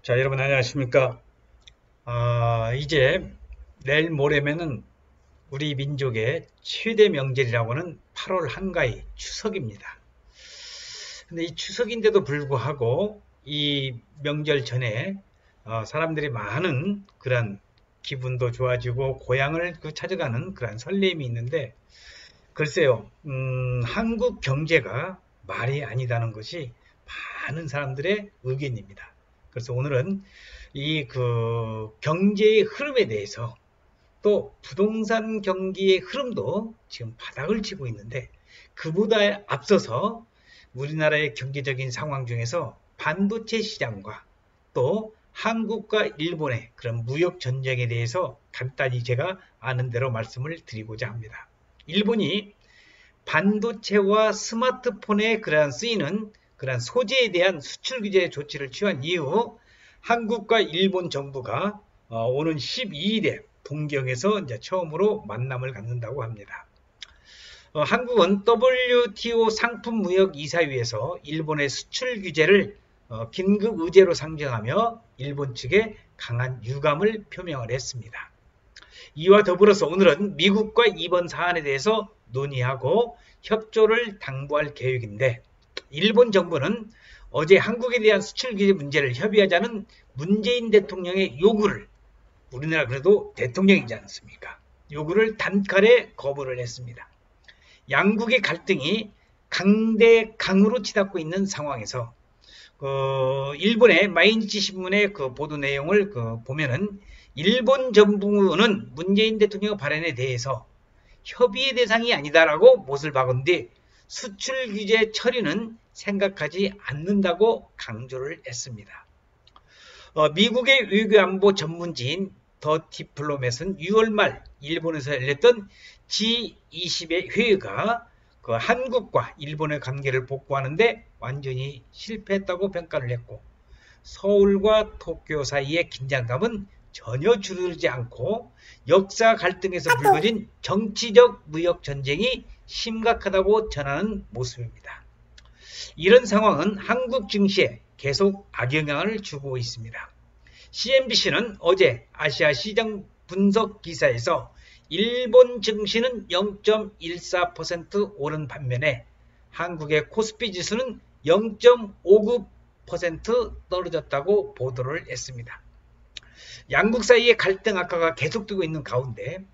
자, 여러분 안녕하십니까? 이제 내일 모레면은 우리 민족의 최대 명절이라고 하는 8월 한가위 추석입니다. 근데 이 추석인데도 불구하고 이 명절 전에 사람들이 많은 그런 기분도 좋아지고 고향을 찾아가는 그런 설렘이 있는데 글쎄요, 한국 경제가 말이 아니다는 것이 많은 사람들의 의견입니다. 그래서 오늘은 이 경제의 흐름에 대해서 또 부동산 경기의 흐름도 지금 바닥을 치고 있는데 그보다 앞서서 우리나라의 경제적인 상황 중에서 반도체 시장과 또 한국과 일본의 그런 무역 전쟁에 대해서 간단히 제가 아는 대로 말씀을 드리고자 합니다. 일본이 반도체와 스마트폰에 쓰이는 그러한 소재에 대한 수출 규제 조치를 취한 이후 한국과 일본 정부가 오는 12일에 동경에서 이제 처음으로 만남을 갖는다고 합니다. 한국은 WTO 상품무역이사회에서 일본의 수출 규제를 긴급 의제로 상정하며 일본 측에 강한 유감을 표명을 했습니다. 이와 더불어서 오늘은 미국과 이번 사안에 대해서 논의하고 협조를 당부할 계획인데 일본 정부는 어제 한국에 대한 수출 규제 문제를 협의하자는 문재인 대통령의 요구를 우리나라 그래도 대통령이지 않습니까? 요구를 단칼에 거부를 했습니다. 양국의 갈등이 강대강으로 치닫고 있는 상황에서 일본의 마이니치 신문의 보도 내용을 보면은 일본 정부는 문재인 대통령의 발언에 대해서 협의의 대상이 아니다라고 못을 박은 뒤 수출 규제 처리는 생각하지 않는다고 강조를 했습니다. 미국의 외교안보 전문지인 더 디플로맷은 6월 말 일본에서 열렸던 G20의 회의가 한국과 일본의 관계를 복구하는데 완전히 실패했다고 평가를 했고 서울과 도쿄 사이의 긴장감은 전혀 줄어들지 않고 역사 갈등에서 불거진 정치적 무역 전쟁이 심각하다고 전하는 모습입니다. 이런 상황은 한국 증시에 계속 악영향을 주고 있습니다. CNBC는 어제 아시아 시장 분석 기사에서 일본 증시는 0.14% 오른 반면에 한국의 코스피 지수는 0.59% 떨어졌다고 보도를 했습니다. 양국 사이의 갈등 악화가 계속되고 있는 가운데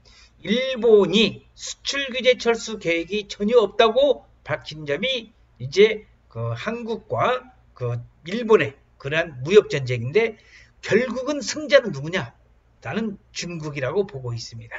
일본이 수출 규제 철수 계획이 전혀 없다고 밝힌 점이 이제 한국과 일본의 그러한 무역 전쟁인데 결국은 승자는 누구냐? 나는 중국이라고 보고 있습니다.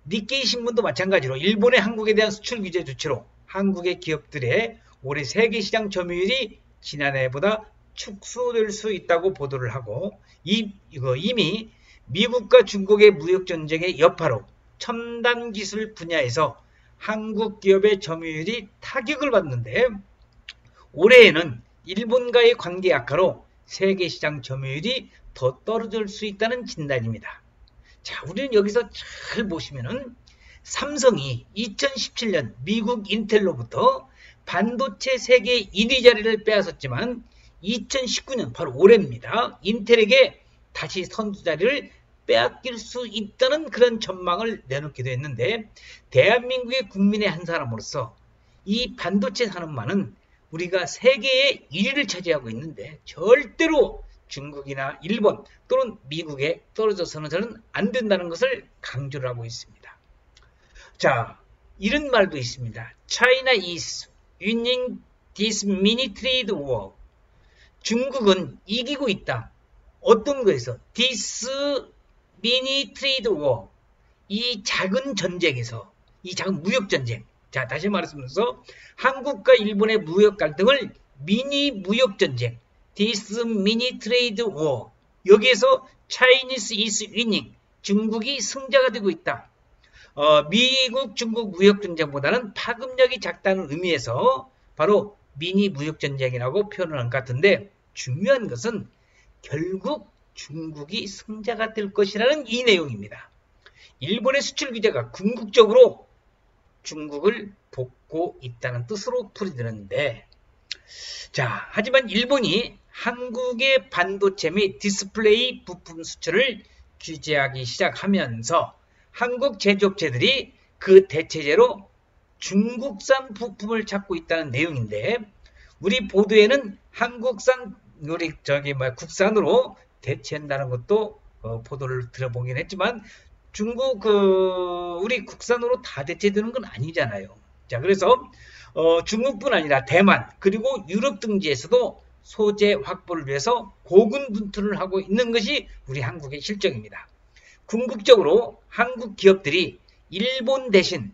니케이 신문도 마찬가지로 일본의 한국에 대한 수출 규제 조치로 한국의 기업들의 올해 세계시장 점유율이 지난해보다 축소될 수 있다고 보도를 하고 이미 미국과 중국의 무역 전쟁의 여파로 첨단 기술 분야에서 한국 기업의 점유율이 타격을 받는데 올해에는 일본과의 관계 악화로 세계시장 점유율이 더 떨어질 수 있다는 진단입니다. 자, 우리는 여기서 잘 보시면은 삼성이 2017년 미국 인텔로부터 반도체 세계 1위 자리를 빼앗았지만 2019년 바로 올해입니다. 인텔에게 다시 선두 자리를 빼앗길 수 있다는 그런 전망을 내놓기도 했는데 대한민국의 국민의 한 사람으로서 이 반도체 산업만은 우리가 세계의 1위를 차지하고 있는데 절대로 중국이나 일본 또는 미국에 떨어져서는 저는 안 된다는 것을 강조를 하고 있습니다. 자, 이런 말도 있습니다. China is winning this mini trade war. 중국은 이기고 있다. 어떤 거에서? This mini trade war. 이 작은 전쟁에서, 이 작은 무역 전쟁. 자, 다시 말씀드려서 한국과 일본의 무역 갈등을 미니 무역 전쟁. This mini trade war. 여기에서 Chinese is winning. 중국이 승자가 되고 있다. 미국, 중국 무역 전쟁보다는 파급력이 작다는 의미에서 바로 미니 무역 전쟁이라고 표현을 한 것 같은데 중요한 것은 결국 중국이 승자가 될 것이라는 이 내용입니다. 일본의 수출 규제가 궁극적으로 중국을 돕고 있다는 뜻으로 풀이되는데 자, 하지만 일본이 한국의 반도체 및 디스플레이 부품 수출을 규제하기 시작하면서 한국 제조업체들이 그 대체제로 중국산 부품을 찾고 있다는 내용인데, 우리 보도에는 한국산 국산으로 대체한다는 것도 보도를 들어보긴 했지만, 중국 우리 국산으로 다 대체되는 건 아니잖아요. 자, 그래서 중국뿐 아니라 대만 그리고 유럽 등지에서도 소재 확보를 위해서 고군분투를 하고 있는 것이 우리 한국의 실정입니다. 궁극적으로 한국 기업들이 일본 대신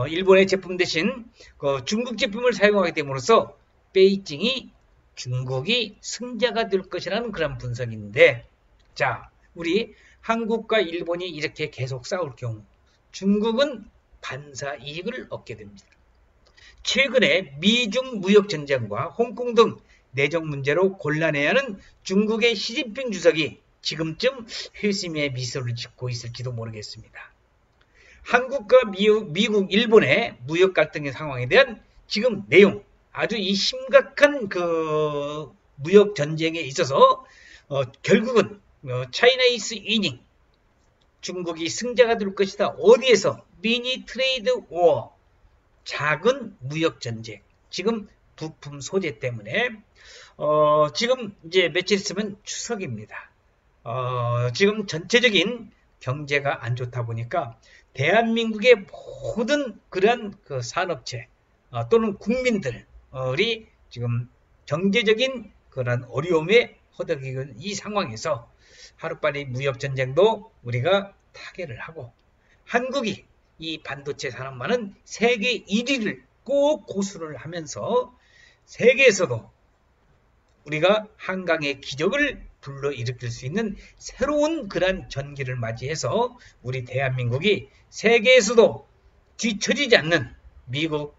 일본의 제품 대신 중국 제품을 사용하게 됨으로써 베이징이 중국이 승자가 될 것이라는 그런 분석인데, 자, 우리 한국과 일본이 이렇게 계속 싸울 경우 중국은 반사 이익을 얻게 됩니다. 최근에 미중 무역 전쟁과 홍콩 등 내정 문제로 곤란해하는 중국의 시진핑 주석이 지금쯤 회심의 미소를 짓고 있을지도 모르겠습니다. 한국과 미국, 일본의 무역 갈등의 상황에 대한 지금 내용, 아주 이 심각한 그 무역 전쟁에 있어서 결국은 차이나 이스 위닝, 중국이 승자가 될 것이다. 어디에서? 미니 트레이드 워, 작은 무역 전쟁. 지금 부품 소재 때문에 지금 이제 며칠 있으면 추석입니다. 지금 전체적인 경제가 안 좋다 보니까 대한민국의 모든 그러한 그 산업체 또는 국민들이 지금 경제적인 그런 어려움에 허덕이는 이 상황에서 하루빨리 무역 전쟁도 우리가 타개를 하고 한국이 이 반도체 산업만은 세계 1위를 꼭 고수를 하면서 세계에서도 우리가 한강의 기적을 불러일으킬 수 있는 새로운 그런 전기를 맞이해서 우리 대한민국이 세계에서도 뒤처지지 않는 미국,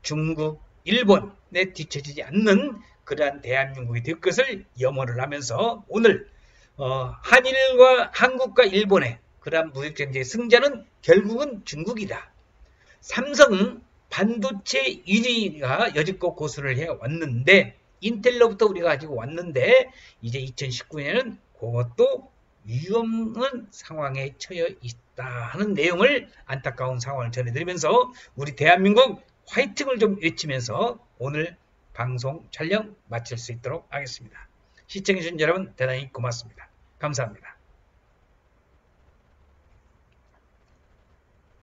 중국, 일본에 뒤처지지 않는 그러한 대한민국이 될 것을 염원을 하면서 오늘 한일과 한국과 일본의 그러한 무역전쟁의 승자는 결국은 중국이다. 삼성은 반도체 1위가 여지껏 고수를 해왔는데 인텔로부터 우리가 가지고 왔는데 이제 2019년에는 그것도 위험한 상황에 처해 있다 하는 내용을 안타까운 상황을 전해드리면서 우리 대한민국 화이팅을 좀 외치면서 오늘 방송 촬영 마칠 수 있도록 하겠습니다. 시청해주신 여러분 대단히 고맙습니다. 감사합니다.